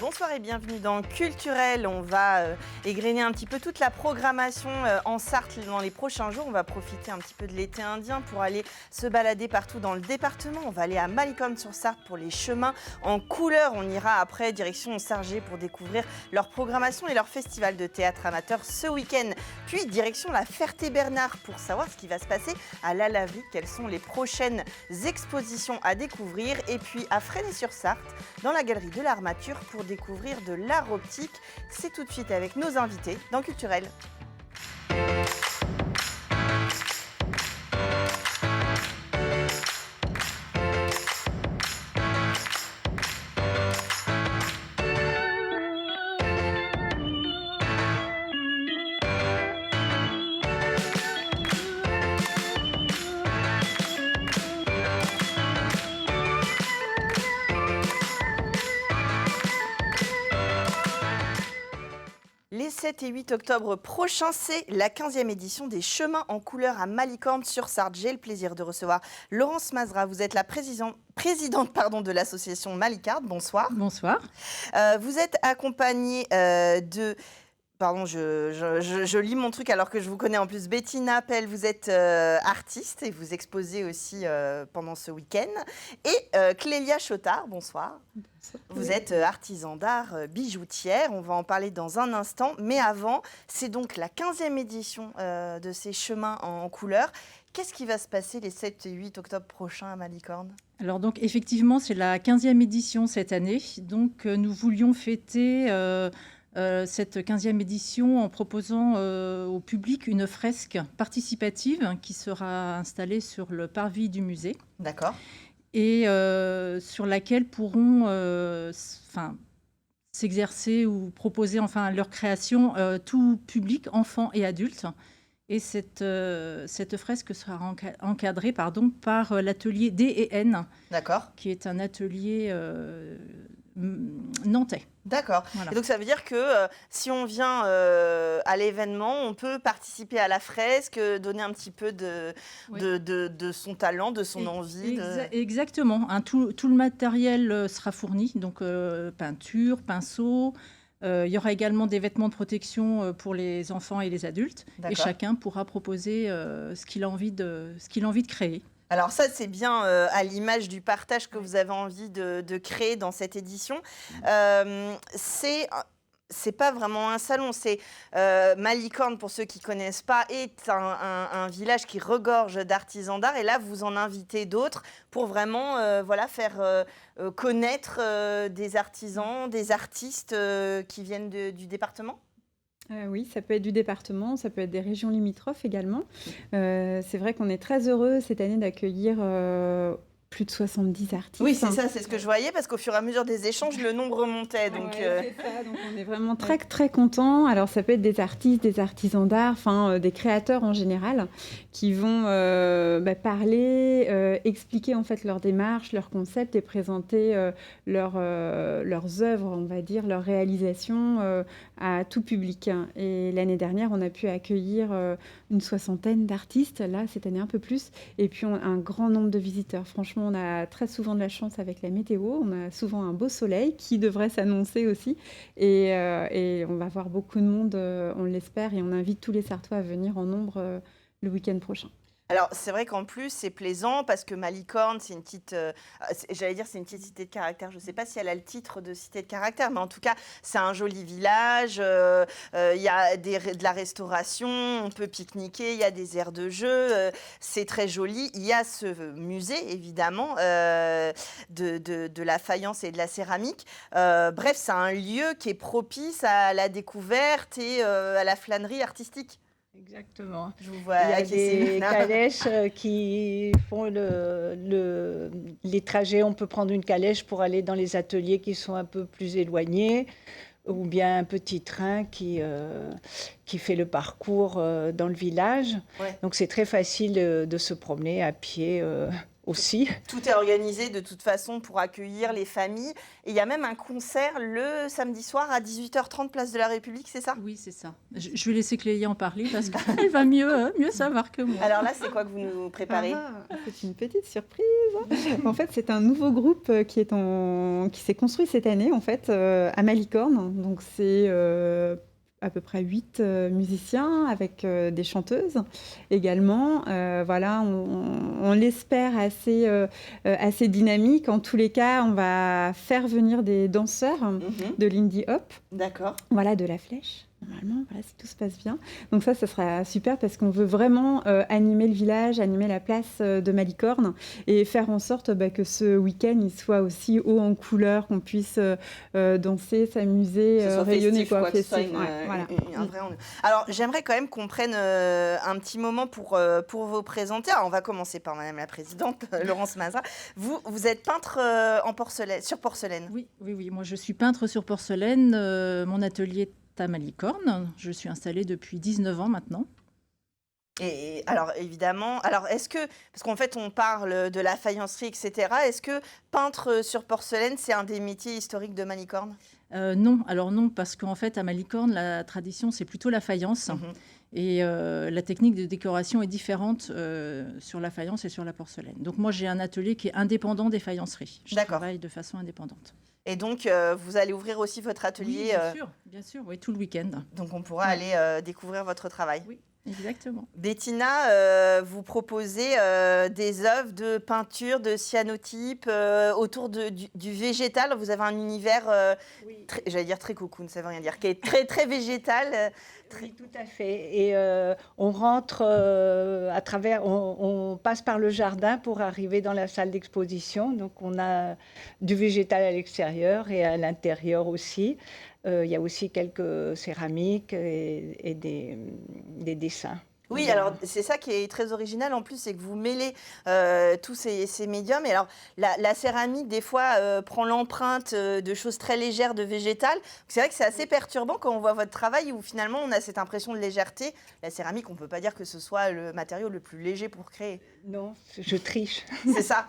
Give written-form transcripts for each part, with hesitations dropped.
Bonsoir et bienvenue dans Culturel. On va égrener un petit peu toute la programmation en Sarthe dans les prochains jours. On va profiter un petit peu de l'été indien pour aller se balader partout dans le département. On va aller à Malicorne-sur-Sarthe pour les chemins en couleur. On ira après direction Sargé pour découvrir leur programmation et leur festival de théâtre amateur ce week-end. Puis direction la Ferté-Bernard pour savoir ce qui va se passer à la laverie, quelles sont les prochaines expositions à découvrir. Et puis à Fresnay-sur-Sarthe, dans la galerie de l'Armature pour découvrir de l'art optique. C'est tout de suite avec nos invités dans Culturel. Les 7 et 8 octobre prochains, c'est la 15e édition des Chemins en couleur à Malicorne-sur-Sarthe. J'ai le plaisir de recevoir Laurence Mazra. Vous êtes la présidente de l'association Malicarde. Bonsoir. Bonsoir. Vous êtes accompagnée de... Pardon, je lis mon truc alors que je vous connais en plus. Bettina Appel, vous êtes artiste et vous exposez aussi pendant ce week-end. Et Clélia Chotard, bonsoir. Vous êtes artisan d'art, bijoutière, on va en parler dans un instant. Mais avant, c'est donc la 15e édition de ces chemins en couleur. Qu'est-ce qui va se passer les 7 et 8 octobre prochains à Malicorne ? Alors donc effectivement, c'est la 15e édition cette année. Donc nous voulions fêter cette 15e édition en proposant au public une fresque participative qui sera installée sur le parvis du musée. D'accord. Et sur laquelle pourront s'exercer ou proposer leur création tout public, enfants et adultes. Et cette fresque sera encadrée par l'atelier D&N, d'accord, qui est un atelier nantais. D'accord. Voilà. Et donc ça veut dire que si on vient à l'événement, on peut participer à la fresque, donner un petit peu de son talent, de son envie. Exactement. Tout le matériel sera fourni, donc peinture, pinceau. Il y aura également des vêtements de protection pour les enfants et les adultes. D'accord. Et chacun pourra proposer ce qu'il a envie de créer. Alors ça, c'est bien à l'image du partage que vous avez envie de créer dans cette édition. C'est pas vraiment un salon, c'est Malicorne, pour ceux qui connaissent pas, est un village qui regorge d'artisans d'art. Et là, vous en invitez d'autres pour vraiment faire connaître des artisans, des artistes qui viennent du département. Oui, ça peut être du département, ça peut être des régions limitrophes également. C'est vrai qu'on est très heureux cette année d'accueillir plus de 70 artistes. Oui, c'est ça, c'est ce que je voyais, parce qu'au fur et à mesure des échanges, le nombre montait. Donc, c'est ça, donc on est vraiment très, très contents. Alors, ça peut être des artistes, des artisans d'art, des créateurs en général, qui vont parler, expliquer en fait leur démarche, leur concept et présenter leurs œuvres, on va dire, leurs réalisations à tout public. Et l'année dernière, on a pu accueillir une 60aine d'artistes, là, cette année un peu plus, et puis un grand nombre de visiteurs. Franchement, on a très souvent de la chance avec la météo. On a souvent un beau soleil qui devrait s'annoncer aussi. Et on va voir beaucoup de monde, on l'espère. Et on invite tous les Sartois à venir en nombre le week-end prochain. Alors, c'est vrai qu'en plus, c'est plaisant parce que Malicorne, c'est une petite... c'est une petite cité de caractère. Je ne sais pas si elle a le titre de cité de caractère, mais en tout cas, c'est un joli village. Il y a de la restauration, on peut pique-niquer, il y a des aires de jeu. C'est très joli. Il y a ce musée, évidemment, de la faïence et de la céramique. Bref, c'est un lieu qui est propice à la découverte et à la flânerie artistique. Exactement. Je vous vois. Il y a des calèches qui font les trajets. On peut prendre une calèche pour aller dans les ateliers qui sont un peu plus éloignés, ou bien un petit train qui fait le parcours dans le village. Ouais. Donc c'est très facile de se promener à pied aussi. Tout est organisé de toute façon pour accueillir les familles. Et il y a même un concert le samedi soir à 18h30, place de la République, c'est ça? Oui, c'est ça. Je vais laisser Clélia en parler parce qu'elle va mieux savoir que moi. Alors là, c'est quoi que vous nous préparez? C'est une petite surprise. En fait, c'est un nouveau groupe qui s'est construit cette année en fait à Malicorne. Donc c'est à peu près 8 musiciens avec des chanteuses également. Voilà, on l'espère assez dynamique. En tous les cas, on va faire venir des danseurs de Lindy Hop. D'accord. Voilà, de la flèche. Normalement, voilà, si tout se passe bien. Donc ça sera super parce qu'on veut vraiment animer le village, animer la place de Malicorne et faire en sorte que ce week-end, il soit aussi haut en couleur, qu'on puisse danser, s'amuser, rayonner. Festif, quoi, que ce soit festif, voilà. un vrai enjeu. Alors, j'aimerais quand même qu'on prenne un petit moment pour vous présenter. Alors, on va commencer par Madame la Présidente, Laurence Mazra. Vous êtes peintre en porcelaine, sur porcelaine. Oui. Moi, je suis peintre sur porcelaine. Mon atelier est à Malicorne. Je suis installée depuis 19 ans maintenant. Et alors, évidemment, est-ce que, parce qu'en fait, on parle de la faïencerie, etc., est-ce que peintre sur porcelaine, c'est un des métiers historiques de Malicorne? Non, parce qu'en fait, à Malicorne, la tradition, c'est plutôt la faïence. Et la technique de décoration est différente sur la faïence et sur la porcelaine. Donc moi, j'ai un atelier qui est indépendant des faïenceries. Je travaille de façon indépendante. Et donc, vous allez ouvrir aussi votre atelier. Oui, bien sûr, oui, tout le week-end. Donc, on pourra aller découvrir votre travail. Oui, exactement. Bettina, vous proposez des œuvres de peinture, de cyanotype autour du végétal. Vous avez un univers, j'allais dire très cocoon, ça veut rien dire, qui est très, très végétal. Oui, tout à fait. Et on rentre à travers, on passe par le jardin pour arriver dans la salle d'exposition. Donc, on a du végétal à l'extérieur et à l'intérieur aussi. Il y a aussi quelques céramiques et des dessins. Oui, alors c'est ça qui est très original en plus, c'est que vous mêlez tous ces médiums. Et alors la céramique, des fois, prend l'empreinte de choses très légères, de végétal. C'est vrai que c'est assez perturbant quand on voit votre travail où finalement on a cette impression de légèreté. La céramique, on ne peut pas dire que ce soit le matériau le plus léger pour créer. Non, je triche. C'est ça.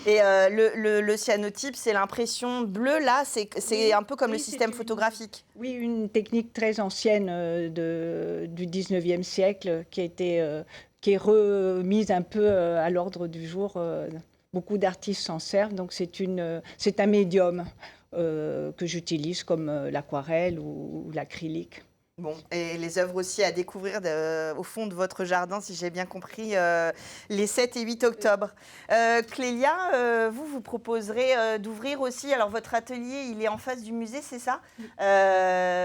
Et le cyanotype, c'est l'impression bleue, là, c'est un peu comme le système photographique. Oui, une technique très ancienne du 19e siècle qui est remise un peu à l'ordre du jour. Beaucoup d'artistes s'en servent, donc c'est un médium que j'utilise comme l'aquarelle ou l'acrylique. Bon, et les œuvres aussi à découvrir au fond de votre jardin, si j'ai bien compris, les 7 et 8 octobre. Clélia, vous proposerez d'ouvrir aussi, alors votre atelier, il est en face du musée, c'est ça?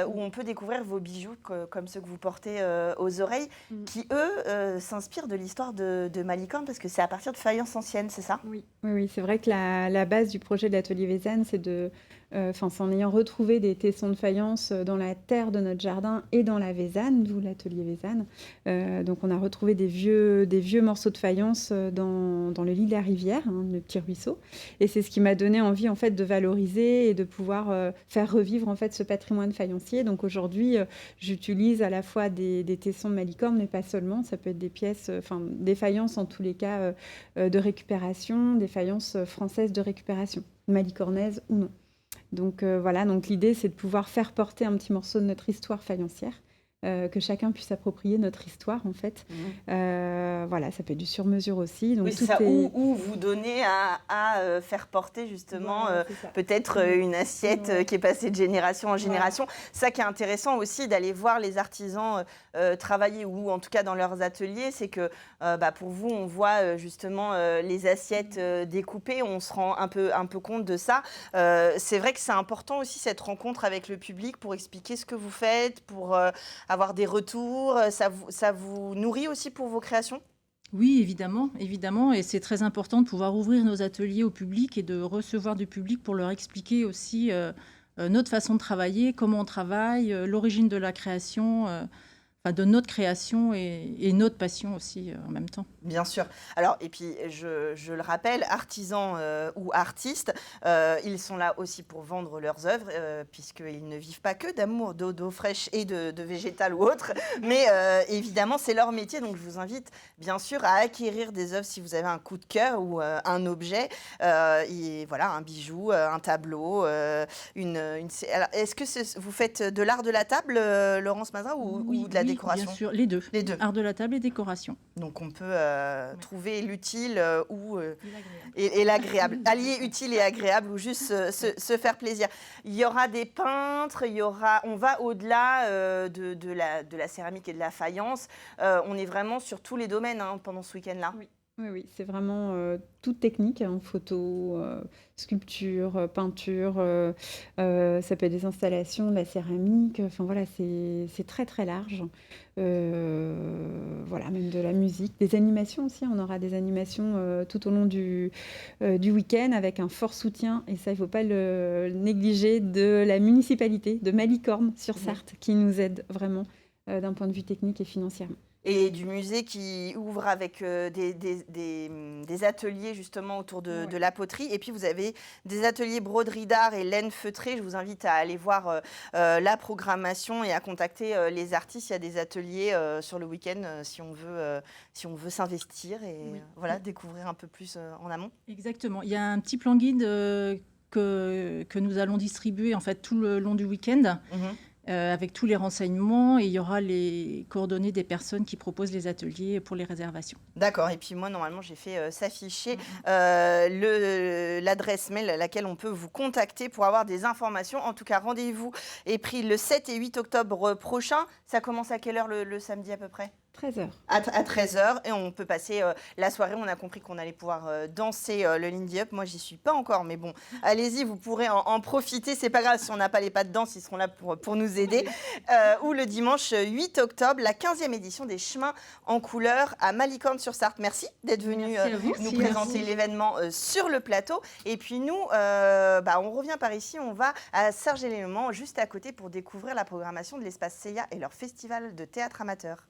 Où on peut découvrir vos bijoux comme ceux que vous portez aux oreilles, qui, eux, s'inspirent de l'histoire de Malicorne, parce que c'est à partir de faïences anciennes, c'est ça? Oui, c'est vrai que la base du projet de l'atelier Vézanne, c'est en ayant retrouvé des tessons de faïence dans la terre de notre jardin et dans la Vézanne, d'où l'atelier Vézanne. Donc on a retrouvé des vieux morceaux de faïence dans le lit de la rivière, le petit ruisseau. Et c'est ce qui m'a donné envie en fait de valoriser et de pouvoir faire revivre en fait ce patrimoine faïencier. Donc aujourd'hui, j'utilise à la fois des tessons de Malicorne, mais pas seulement. Ça peut être des pièces, des faïences en tous les cas de récupération, des faïences françaises de récupération, malicornaises ou non. Donc voilà, donc l'idée c'est de pouvoir faire porter un petit morceau de notre histoire faïencière, que chacun puisse approprier notre histoire en fait. Voilà, ça peut être du sur-mesure aussi. Donc oui, c'est ça, ou vous donnez à faire porter justement peut-être une assiette qui est passée de génération en génération. Ça qui est intéressant aussi d'aller voir les artisans travailler, ou en tout cas dans leurs ateliers, c'est que pour vous, on voit justement les assiettes découpées, on se rend un peu compte de ça. C'est vrai que c'est important aussi cette rencontre avec le public pour expliquer ce que vous faites, pour avoir des retours. Ça vous nourrit aussi pour vos créations? Oui, évidemment, et c'est très important de pouvoir ouvrir nos ateliers au public et de recevoir du public pour leur expliquer aussi notre façon de travailler, comment on travaille, l'origine de la création. de notre création et notre passion aussi en même temps. Bien sûr. Alors, et puis, je le rappelle, artisans ou artistes, ils sont là aussi pour vendre leurs œuvres, puisqu'ils ne vivent pas que d'amour, d'eau fraîche et de végétal ou autre, mais évidemment, c'est leur métier. Donc, je vous invite, bien sûr, à acquérir des œuvres si vous avez un coup de cœur ou un objet, et voilà, un bijou, un tableau, Alors, est-ce que vous faites de l'art de la table, Laurence Mazin, ou de la décoration? Bien sûr, les deux. Les deux. Art de la table et décoration. Donc, on peut trouver l'utile et l'agréable. Allier utile et agréable ou juste se faire plaisir. Il y aura des peintres, on va au-delà de la céramique et de la faïence. On est vraiment sur tous les domaines pendant ce week-end-là. Oui, c'est vraiment toute technique, photo, sculpture, peinture, ça peut être des installations, de la céramique, enfin voilà, c'est très très large. Voilà, même de la musique, des animations aussi, on aura des animations tout au long du week-end avec un fort soutien, et ça il ne faut pas le négliger, de la municipalité de Malicorne sur Sarthe, qui nous aide vraiment d'un point de vue technique et financièrement. Et du musée qui ouvre avec des ateliers justement autour de la poterie. Et puis vous avez des ateliers broderie d'art et laine feutrée. Je vous invite à aller voir la programmation et à contacter les artistes. Il y a des ateliers sur le week-end si on veut s'investir et voilà, découvrir un peu plus en amont. Exactement. Il y a un petit plan guide que nous allons distribuer en fait tout le long du week-end. Avec tous les renseignements, et il y aura les coordonnées des personnes qui proposent les ateliers pour les réservations. D'accord, et puis moi normalement j'ai fait s'afficher l'adresse mail à laquelle on peut vous contacter pour avoir des informations. En tout cas, rendez-vous est pris le 7 et 8 octobre prochain. Ça commence à quelle heure le samedi à peu près ? 13h. À 13h, et on peut passer la soirée. On a compris qu'on allait pouvoir danser le Lindy Hop. Moi, j'y suis pas encore, mais bon, allez-y, vous pourrez en profiter. C'est pas grave si on n'a pas les pas de danse, ils seront là pour nous aider. Ou le dimanche 8 octobre, la 15e édition des Chemins en couleur à Malicorne-sur-Sarthe. Merci d'être venu nous présenter l'événement sur le plateau. Et puis nous, on revient par ici. On va à Sargé-les-Léman, juste à côté, pour découvrir la programmation de l'espace Seya et leur festival de théâtre amateur.